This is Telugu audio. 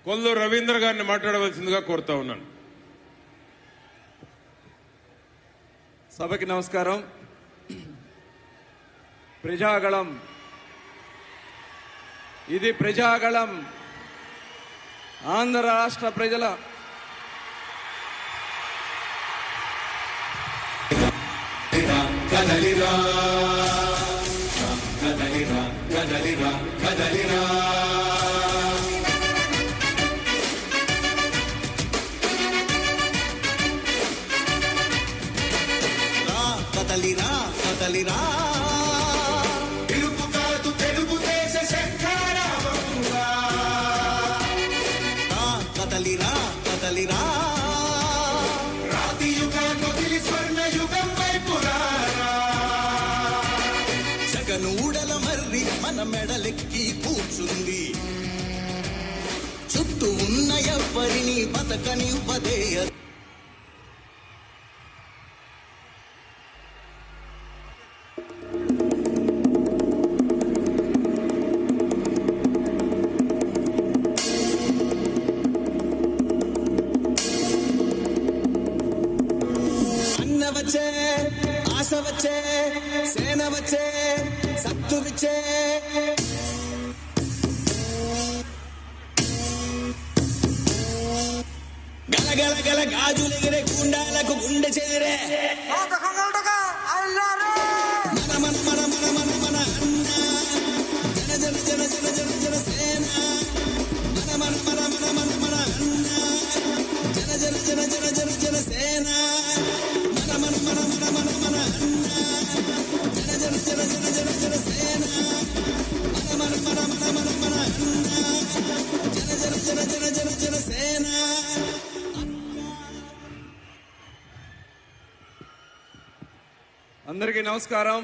కొల్లు రవీంద్ర గారిని మాట్లాడవలసిందిగా కోరుతా ఉన్నాను. సభకి నమస్కారం. ప్రజాగళం, ఇది ప్రజాగళం. ఆంధ్ర రాష్ట్ర ప్రజల కదలిరా కదలిరా కదలిరా కదలిరా కదలిరా కదలిరా తెలుగు కాదు తెలుగు దేశ శంఖారావంగా కదలిరా కదలిరా రాతి యుగాన్ని వదిలి స్వర్ణ యుగం వైపు రారా. జగనూడల మర్రి మన మెడలెక్కి కూర్చుంది, చుట్టూ ఉన్న ఎవ్వరిని బతకనివ్వదే. వచ్చే ఆశ వచ్చే సేన వచ్చే సత్తురిచే గలగల గల గాజులెగిరే గుండాలకు గుండె చేరే మన మన మన మన మన మన అన్న జన జన జన జన జన జన సేన మన మన మన మన మన మన అన్న జన జన జన జన జన జన సేన మన మన మన మన మన అన్న జన జన జన జన జన జన సేన మన మన మన మన మన మన అన్న జన జన జన జన జన జన సేన. అందరికీ నమస్కారం.